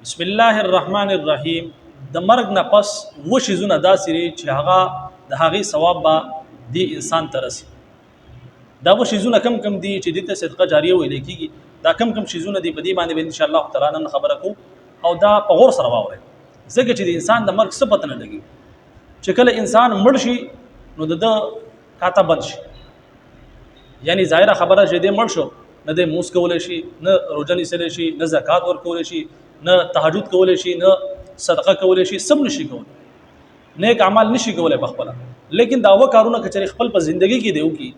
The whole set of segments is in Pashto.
بسم الله الرحمن الرحیم. د مرګ نه پس و شیزونه داسې لري چې هغه د هغې ثواب به دی انسان ته رسي. دا و شیزونه کم کم دي چې دې ته صدقه جاریه ویل کېږي. دا کم کم شیزونه دي، په دې باندې به ان شاء الله تعالی نن خبره کوو او دا په غور سره واورئ، ځکه چې د انسان د مرګ څه پته نه لګي. چې کله انسان مړ شي نو د کاته بند شي، یعنی ظاهره خبره چې دې مړ شو نه د موس کولی شي، نه روزه نیسلی شي، نه زکات ورکولی شي، نه تهجد کولی شي، نه صدقه کولی شي، سم نشي کولی، نیک اعمال نشي کولی په خپله. لیکن دا و کارونه که چېرې خپل په زندګي کې دی وکړي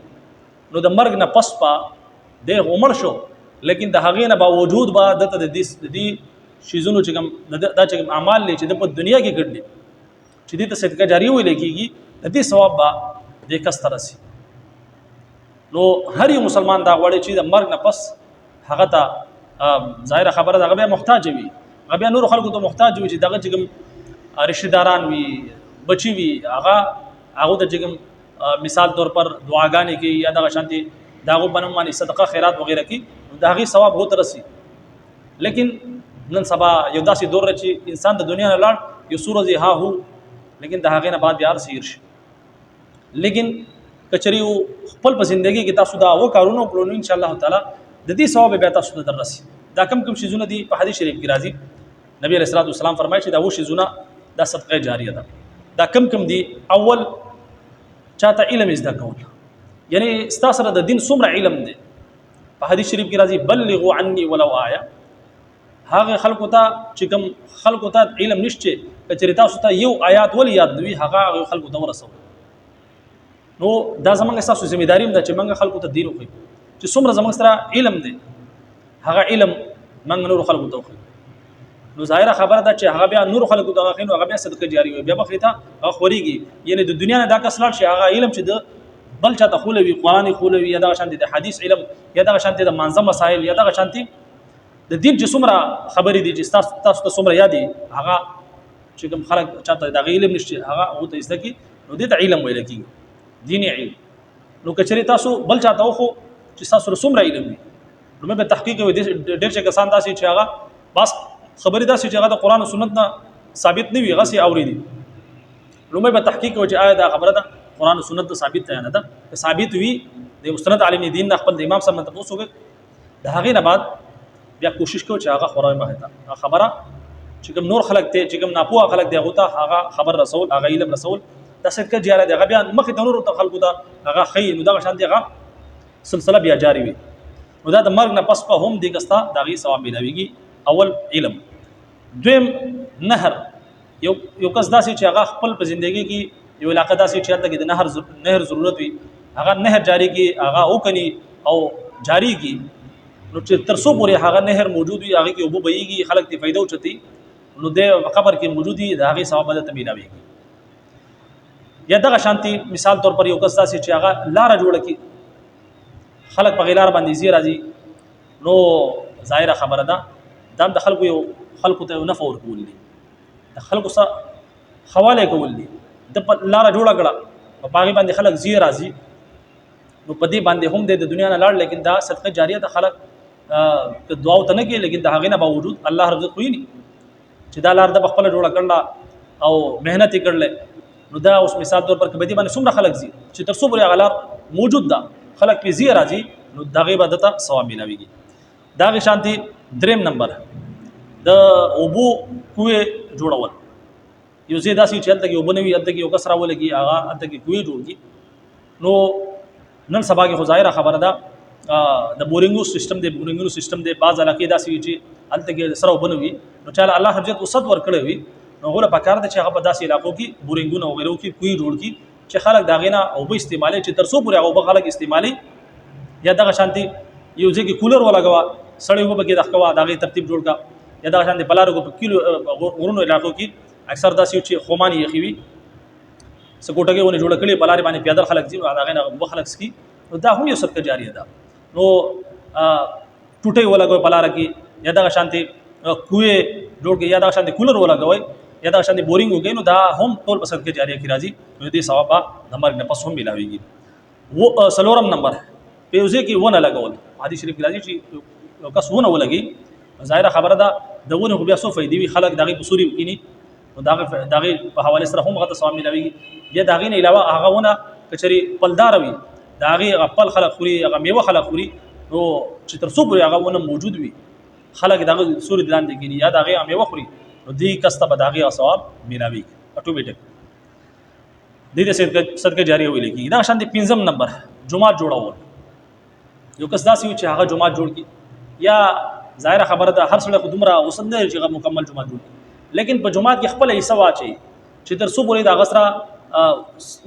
نو د مرګ نه پس به دی مړ شو، لیکن د هغې نه باوجود به دته د دې شیزونو چې کوم دا چې کوم اعمال دی چې د په دنیا کې ګډ دي چې دې ته صدقه جاریه ویل کېږي، د دې ثواب به دې کس ته رسي. نو هر یو مسلمان دا غواړي چې د مرګ نه پس هغه ته ظاهره خبره دغه بیا محتاج وي، هغه بیا نور خلکو ته محتاج وي چې دغه چې کوم رشتہ داران وي، بچي وي، هغه ته چې کوم مثال طور پر دعاګانې کوي یا دغه شانتي دغه بنم باندې صدقه خیرات وغیرہ کوي، د هغې ثواب هو ته رسي. لیکن نن سبا یو داسې دور چې انسان د دنیا نه لاړ یو څو ورځې ها هو، لیکن د هغې نه بعد بیا هر څه هېر شي. لیکن کچری خپل په زندگی کې تاسو دا و کارونه وکړو نو ان شاء الله تعالی د دې ثواب به تاسو ته دررسي. دا کم کم شیزونه دي په حدیث شریف کې راځي، نبی علیہ الصلوۃ والسلام فرمایي چې دا و شیزونه دا صدقه جاریه ده. دا کم کم دي. اول چاته علم زده کول، یعنی ستاسو سره د دین څومره علم دی. په حدیث شریف کې راځي بلغوا عني ولو آیه. هغه خلکو ته چې کوم خلکو ته علم نشته کچری تاسو ته یو آیات ول یاد دوی هغه خلکو ته ورسوي. نو دا زمونږ اساسو ذمہ داری ده چې موږ خلکو ته دین وکړو، چې څومره زمونږ سره علم دی هغه علم موږ نور خلکو ته وکړو. نو ظاهره خبره ده چې هغه بیا نور خلکو ته غوښنو هغه بیا صدقه جاری وي، بیا بخیته هغه خوريږي. یعنی د دنیا نه دا کس لاړ شي هغه علم چې د بل چاته خولوي، قرآن خولوي، یا دغه شانتي د حدیث علم، یا دغه شانتي د منظم مسائل، یا دغه شانتي د دین چې څومره خبرې دي چې تاسو ته څومره یادي هغه چې کوم خلک چاته دغه علم نشته هغه هغه ته زده کی، نو دې ته علم ویل کېږي، دیني علم. نو کچری تاسو بل چاته وخو چې تاسو رسوم را علم وي نو به تحقیق وي. ډېر چې کسان داسې چې هغه بس خبرې داسې چې هغه د قرآن او سنت نه ثابت نه وي، هغه سي اورېدي. نو به تحقیق وي چې آیا دا خبره ده قرآن او سنت ته ثابت ده یا نه ده. که ثابت وي د مستند عالم دین نه خپل د امام صاحب ته تاسو د هغې نه بعد بیا کوشش کوو چې هغه خورای مهته خبره چې کوم نور خلک ته چې کوم ناپوهه خلک دی هغه ته هغه خبر رسول، هغه علم رسول، دا صدقه جاریه ده. هغه بیا مخې ته نور ته خلکو ته هغه خیر، نو دغه شان دی هغه سلسله بیا جاری وي. نو دا د مرګ نه پس په هم دیګستا دغه ثواب ملويږي. اول علم. دویم نهر. یو کس داسې چې هغه خپل په ژوندۍ کې یو علاقه داسې چې هلته کې د نهر ضرورت وي، هغه نهر جاری کی، هغه وکني او جاری کی، نو چې تر څو پورې هغه نهر موجود وي هغه کې اوبه بهيږي، خلک ته فائدہ وچتي، نو د قبر کې موجودي د هغه ثواب به ته ملويږي. یا دغه شانتي مثال طور پر یو کس داسې چې هغه لار جوړه کی، خلک په غیلار باندې زی راځي، نو ظاهره خبره ده دا د خلکو ته نفع ورکول دي، د خلکو سره حواله کول دي. د لار جوړه کړه په هغه باندې خلک زی راځي، نو په دې باندې هم د دنیا نه لاړ، لیکن دا صدقه جاریه د خلک دعا ته نه کوي، لیکن د هغه نه باوجود الله رب کوي نه چې دا لار د خپل جوړه کړل او مهنت کړل. نو دا اوس مثال طور پر کبدي باندې څومره خلک زی چې تر څو پورې غلار موجود ده خلک په زی راځي، نو دغه بدته ثواب ملويږي. دغه شانتي دریم نمبر د اوبو کوې جوړول. یو زیاده سي چې هلته کې وبنوي، هلته کې یو کس راولګي، هغه هلته کې کوې جوړږي. نو نن سبا کې ظاهره خبره ده د بورینګو سیستم دی بعض علاقې داسې چې هلته کې سره وبنوي، نو چې الله حضرت وسط ورکړی وي نو غوړه پکار ده چې هغه په داسې علاقو کې بورینګونه وغیرہ کې کوې جوړ کی چې خلک دا غینا او به استعمالي، چې تر څو پورې هغه خلک استعمالي. یا دغه شانتي یو ځکه کولر ولګوا سړی وب کې دغه دغه ترتیب جوړ کا، یا دغه شانتي بلارو کو کیلو غرونو علاقو کې اکثر داسې چې خومانی یخوي سکوټګي ونه جوړ کړي بلاري باندې پیادل خلک ځي، دا غینا وب خلک سکی، نو دا هم یو صدقه جاریه ده. نو ټوټي ولګوي بلار کې، یا دغه شانتي کوې جوړ کې، یا دغه شانتي کولر ولګوي، یا دا شان بورینګ وګي، نو دا هم ټول په صدقه جاریه کې راځي، نو دې ثواب د مرګ نه پس هم ملاويږي. و سلورم نمبر په یوځای کې ونه لګول. حدیث شریف کې راځي چې یو کس ونه ولګي ظاهره خبره ده دونه خو بیا سو فائدې وي خلک دغه بصوري وکینی نو دغه په حواله سره هم غته ثواب ملوي یا دغه نه علاوه هغه ونه کچري پلدار وي دغه خپل خلک خوري هغه میوه خلک خوري نو چې تر څو پورې هغه ونه موجود وي خلک دغه سوري دلاندې کینی یا دغه میوه خوري نو دې کسته به دغه ثواب ملوي اټومیټک دې صدقه جاریه ویل کی دا شان دي 5 نمبر جمعه جوړول یو کس داسې چې هغه جمعه جوړ کی یا ظاهر خبره ده هر څړه دومره وسنده چې مکمل جمعه جوړ کی لیکن په جمعه کې خپل حصہ واچي چې تر څو پورې دا غسرہ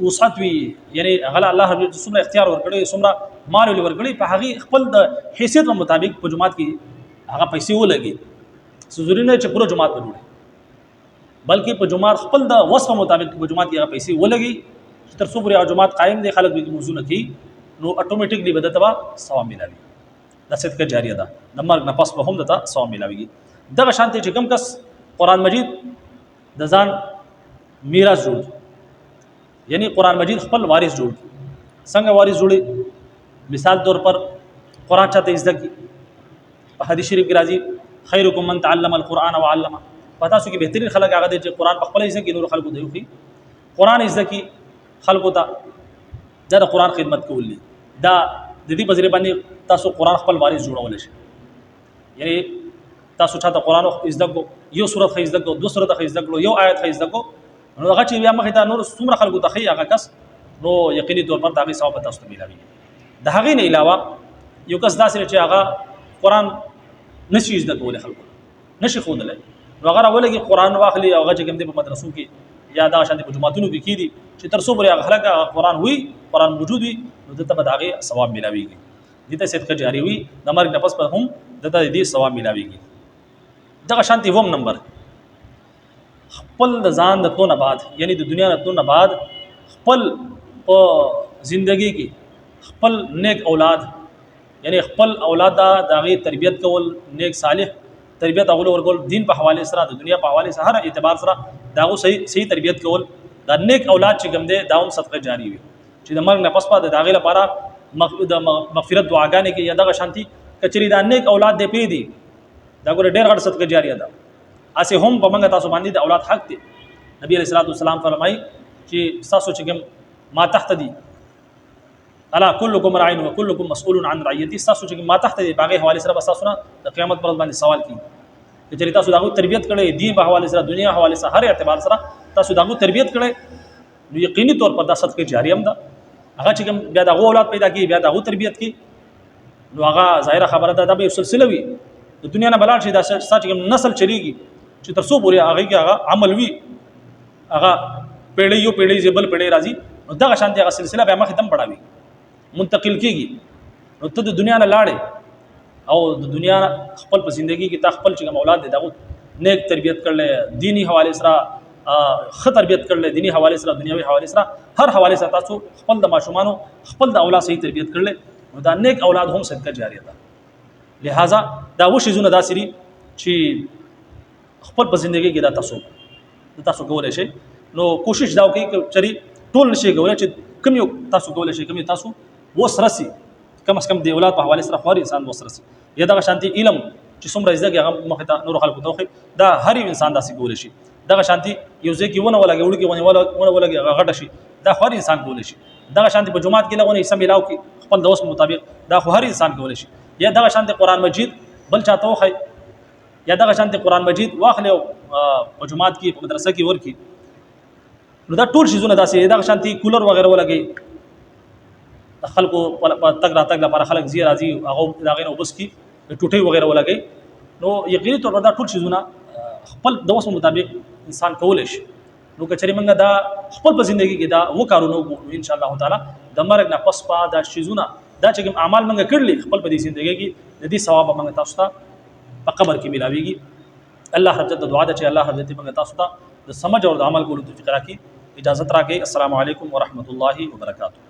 وسعت وي یعنی هغه الله څومره اختیار ورکړي څومره مال ورکړي په هغه خپل د حیثیت مطابق په جمعه کې هغه پیسې ولګي ضروري نه چې پوره جمعه ته جوړي بلکې په جمعه خپل د وصف مطابق په جمعه کې هغه پیسې ولګي تر څو پورې جمعه قائم دي خلک به موضوع نه کوي نو اتوماتیکلی به دته ثواب ملایي دا صدقه جاریه ده د مرګ نه پس به هم دته ثواب ملایي دغه شانتي چې کوم کس قرآن مجید د ځان میراث جوړ یعنی قرآن مجید خپل وارث جوړ څنګه وارث جوړي مثال طور پر قرآن چاته زده کی په حدیث شریف کې راځي خیرکم من تعلم القرآن وعلمه پتا سو کې بهترین خلک هغه دي چې قرآن په خپل زده کی نور خلکو دی خو قرآن زده کی خلکو ته دا قرآن خدمت کولی دا د دې بذریعہ باندې تاسو قرآن خپل وارث جوړول شي یعنی تاسو چاته قرآن زده کو یو سورۃ خزده کو دو سورۃ خزده کو یو آیت خزده کو نو هغه چې بیا مخه ته نور څومره خلکو ته خي هغه کس نو یقیني طور پر دغه ثواب تاسو ته ملایي د هغه نه علاوه یو کس داسې چې هغه قرآن نشي زده کولای خلکو نشي خودلای نو هغه راولګي قرآن واخلي هغه چې کوم د مدرسو کې یا دا شان په جماعتونو کې کیدي چې تر څو پورې هغه خلک قرآن وي قرآن موجود وي نو دته به دغه ثواب ملایويږي دته صدقه جاری وي د مرګ نفس پر هم دته دې ثواب ملایويږي دغه شانتي ووم نمبر خپل د ځان د تو نه بعد یعنی د دنیا نه تو نه بعد خپل په ژوندۍ کې خپل نیک اولاد یعنی خپل اولاد دغه تربیت کول نیک صالح تربیت اول ورکول دین په حواله سره د دنیا په حواله سره هر اعتبار سره داغه صحیح تربیت کول دا نیک اولاد چې کوم دي داوم صدقه جاری وي چې د مرګ نه پس پاده داغه لپاره مغفرت دعاګانې کې یا دغه شانتي کچري دا نیک اولاد دې پری دي دا ګوره ډېر غټ صدقه جاریه ده اسه هم په منګه تاسو باندې د اولاد حق دي نبی علیہ الصلوۃ والسلام فرمایي چې تاسو چې ما تحت دي الا كلكم راع وكلكم مسؤول عن رعيته تاسو چې ما تحت دي باغه حواله سره تاسو نه د قیامت پر باندې سوال کیږي چې تاسو دغه تربیت کړئ دین په حواله سره دنیا حواله سره هر اعتبار سره تاسو دغه تربیت کړئ نو یقیني طور پر دا صدقه جاریه هم ده هغه چې بیا دغه اولاد پیدا کی بیا دغه تربیت کی نو هغه ظاهره خبره ده د به سلسله وي د دنیا نه بلال شي دا سچ نسل چلیږي چې تر څو پورې هغه کې هغه عمل وي هغه پیړې یو پیړې زبل پیړې راځي نو دغه شانتي هغه سلسله به مخ ختم پړاوي منتقل کیږي نو ته د دنیا نه لاړې او د دنیا خپل په ژوندۍ کې تا خپل چې اولاد دي دغه نیک تربیت کړل دینی حواله سره خ تربیت کړل دینی حواله سره دنیوي حواله سره هر حواله سره تاسو خپل د ماشومانو خپل د اولاد صحیح تربیت کړل نو دا نیک اولاد هم صدقه جاریه ده لہذا دا وشي زونه داسري چې خپل په ژوندۍ کې دا تاسو کولای شئ نو کوشش دا وکړئ چې چری ټول نشي کولای چې کوم یو تاسو کولای شئ کوم تاسو وسرسي کم از کم د اولاد په حواله سره خوري انسان وسرسي یا دا شانتي علم چې څومره زده کې هغه مخه ته نور خلکو ته دا هر انسان داسې کولای شي دا شانتي یو ځکه ونه ولګي وړي ونه ولګي غټ شي دا هر انسان کولای شي دا شانتي په جمعات کې لغونه سم ملاو کې خپل دوست مطابق دا هر انسان کولای شي یا دا شانتي قرآن مجید بل چاته وخی یا دا شانتي قرآن مجید واخلې په جمعات کې په مدرسه کې ورکی نو دا ټول شیزونه داسې دا شانتي کولر وغیرہ ولګي خلکو تک راتګ لپاره خلک زی راځي هغه داغه نو بس کی ټوټي وغیرہ ولګي نو یقیني طور پر دا ټول شیزونه خپل د وسو مطابق انسان کولای شي نو کچري منګه دا خپل په ژوندۍ کې دا و کارونه وکړو ان شاء الله تعالی د مرګ نه پس پا دا شیزونه دا چې اعمال منګه کړلې خپل په ژوندۍ کې د دې ثواب منګه تاسو ته په قبر کې ملاويږي الله رب دې دعا ده چې الله رب دې منګه تاسو ته د سمجھ او د عمل کولو توفیق راکړي اجازه راکړي السلام علیکم ورحمت الله وبرکاته